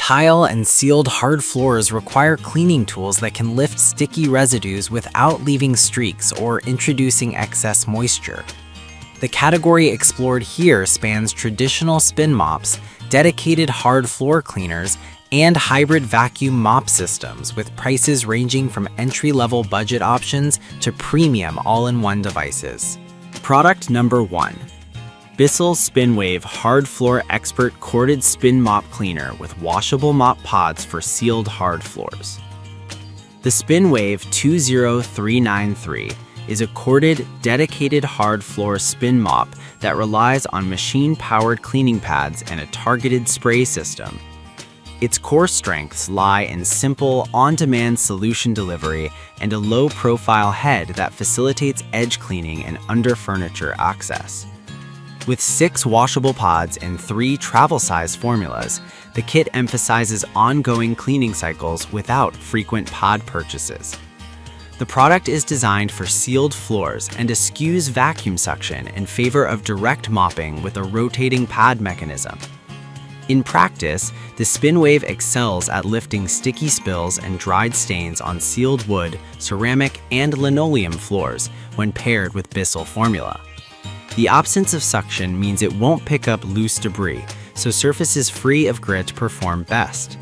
Tile and sealed hard floors require cleaning tools that can lift sticky residues without leaving streaks or introducing excess moisture. The category explored here spans traditional spin mops, dedicated hard floor cleaners, and hybrid vacuum mop systems with prices ranging from entry-level budget options to premium all-in-one devices. Product number 1. Bissell Spinwave Hard Floor Expert Corded Spin Mop Cleaner with washable mop pods for sealed hard floors. The Spinwave 20393 is a corded, dedicated hard floor spin mop that relies on machine-powered cleaning pads and a targeted spray system. Its core strengths lie in simple, on-demand solution delivery and a low-profile head that facilitates edge cleaning and under-furniture access. With 6 washable pods and 3 travel-size formulas, the kit emphasizes ongoing cleaning cycles without frequent pod purchases. The product is designed for sealed floors and eschews vacuum suction in favor of direct mopping with a rotating pad mechanism. In practice, the Spinwave excels at lifting sticky spills and dried stains on sealed wood, ceramic, and linoleum floors when paired with Bissell formula. The absence of suction means it won't pick up loose debris, so surfaces free of grit perform best.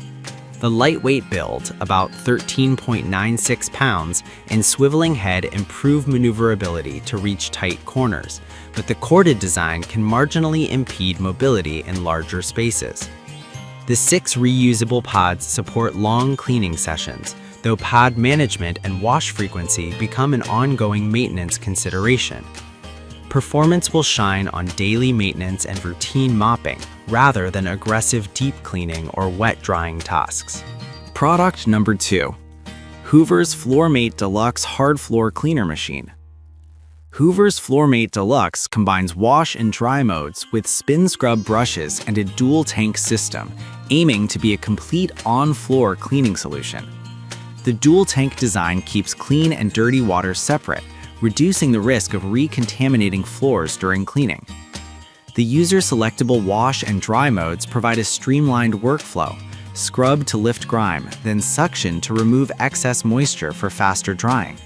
The lightweight build, about 13.96 pounds, and swiveling head improve maneuverability to reach tight corners, but the corded design can marginally impede mobility in larger spaces. The 6 reusable pods support long cleaning sessions, though pod management and wash frequency become an ongoing maintenance consideration. Performance will shine on daily maintenance and routine mopping, rather than aggressive deep cleaning or wet drying tasks. Product number 2. Hoover's FloorMate Deluxe Hard Floor Cleaner Machine. Hoover's FloorMate Deluxe combines wash and dry modes with spin scrub brushes and a dual tank system, aiming to be a complete on-floor cleaning solution. The dual tank design keeps clean and dirty water separate, reducing the risk of recontaminating floors during cleaning. The user-selectable wash and dry modes provide a streamlined workflow: scrub to lift grime, then suction to remove excess moisture for faster drying.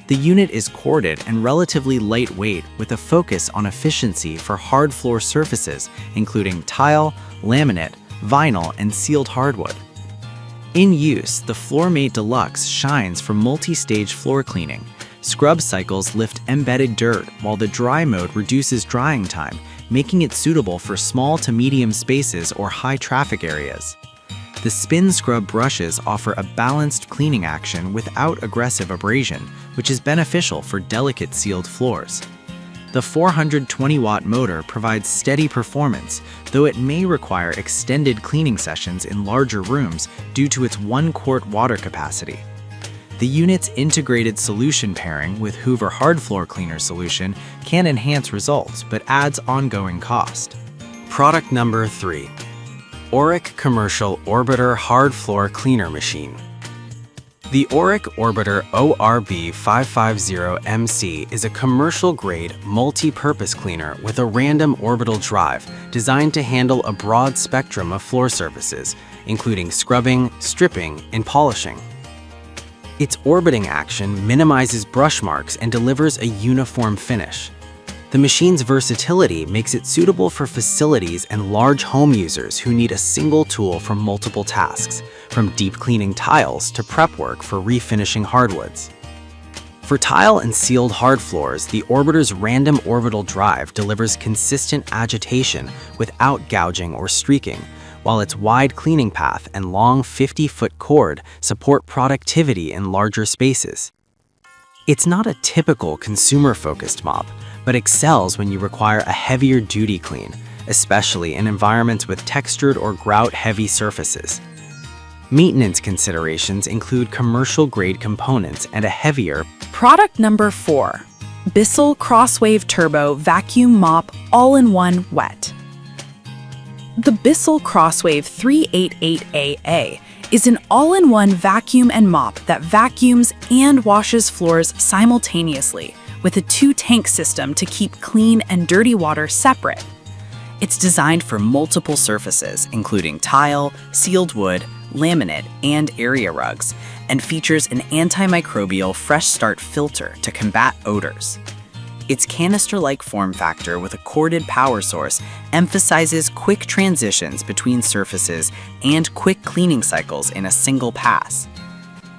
The unit is corded and relatively lightweight with a focus on efficiency for hard floor surfaces, including tile, laminate, vinyl, and sealed hardwood. In use, the FloorMate Deluxe shines for multi-stage floor cleaning. Scrub cycles lift embedded dirt, while the dry mode reduces drying time, making it suitable for small to medium spaces or high traffic areas. The spin scrub brushes offer a balanced cleaning action without aggressive abrasion, which is beneficial for delicate sealed floors. The 420-watt motor provides steady performance, though it may require extended cleaning sessions in larger rooms due to its 1-quart water capacity. The unit's integrated solution pairing with Hoover Hard Floor Cleaner solution can enhance results but adds ongoing cost. Product number 3. Auric Commercial Orbiter Hard Floor Cleaner Machine. The Auric Orbiter ORB550MC is a commercial-grade, multi-purpose cleaner with a random orbital drive designed to handle a broad spectrum of floor surfaces, including scrubbing, stripping, and polishing. Its orbiting action minimizes brush marks and delivers a uniform finish. The machine's versatility makes it suitable for facilities and large home users who need a single tool for multiple tasks, from deep cleaning tiles to prep work for refinishing hardwoods. For tile and sealed hard floors, the Orbiter's random orbital drive delivers consistent agitation without gouging or streaking, while its wide cleaning path and long 50-foot cord support productivity in larger spaces. It's not a typical consumer-focused mop, but excels when you require a heavier duty clean, especially in environments with textured or grout-heavy surfaces. Maintenance considerations include commercial-grade components and a heavier. Product number 4. Bissell Crosswave Turbo Vacuum Mop All-in-One Wet. The Bissell Crosswave 388AA is an all-in-one vacuum and mop that vacuums and washes floors simultaneously with a 2-tank system to keep clean and dirty water separate. It's designed for multiple surfaces, including tile, sealed wood, laminate, and area rugs, and features an antimicrobial fresh start filter to combat odors. Its canister-like form factor with a corded power source emphasizes quick transitions between surfaces and quick cleaning cycles in a single pass.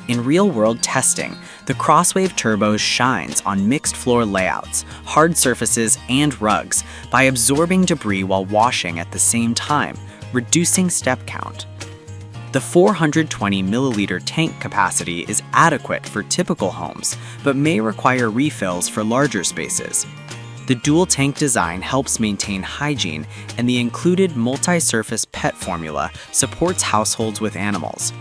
In real-world testing, the Crosswave Turbo shines on mixed floor layouts, hard surfaces, and rugs by absorbing debris while washing at the same time, reducing step count. The 420 milliliter tank capacity is adequate for typical homes, but may require refills for larger spaces. The dual tank design helps maintain hygiene, and the included multi-surface PET formula supports households with animals.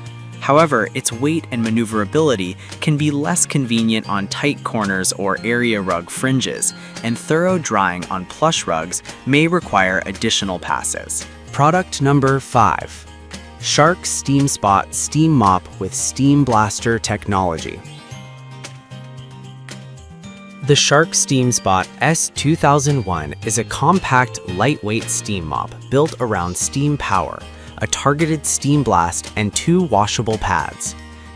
However, its weight and maneuverability can be less convenient on tight corners or area rug fringes, and thorough drying on plush rugs may require additional passes. Product number 5. Shark Steam Spot Steam Mop with Steam Blaster Technology. The Shark Steam Spot S2001 is a compact, lightweight steam mop built around steam power, a targeted steam blast, and 2 washable pads.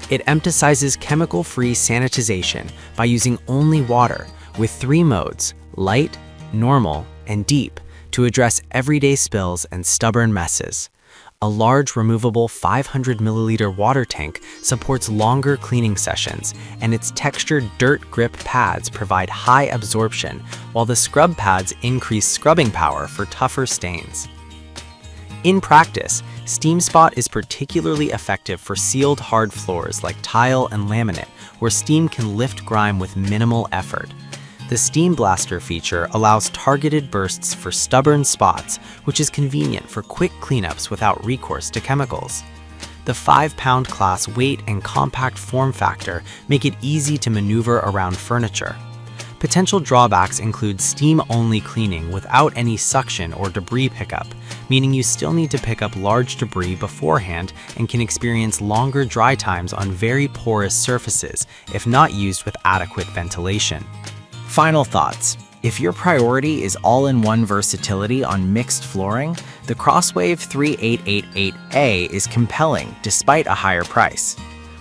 It emphasizes chemical-free sanitization by using only water, with 3 modes, light, normal, and deep, to address everyday spills and stubborn messes. A large removable 500 milliliter water tank supports longer cleaning sessions, and its textured dirt grip pads provide high absorption, while the scrub pads increase scrubbing power for tougher stains. In practice, Steam Spot is particularly effective for sealed hard floors like tile and laminate, where steam can lift grime with minimal effort. The Steam Blaster feature allows targeted bursts for stubborn spots, which is convenient for quick cleanups without recourse to chemicals. The 5-pound class weight and compact form factor make it easy to maneuver around furniture. Potential drawbacks include steam-only cleaning without any suction or debris pickup, meaning you still need to pick up large debris beforehand and can experience longer dry times on very porous surfaces if not used with adequate ventilation. Final thoughts. If your priority is all-in-one versatility on mixed flooring, the Crosswave 3888A is compelling despite a higher price.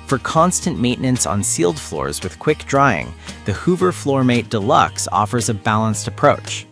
For constant maintenance on sealed floors with quick drying, the Hoover FloorMate Deluxe offers a balanced approach.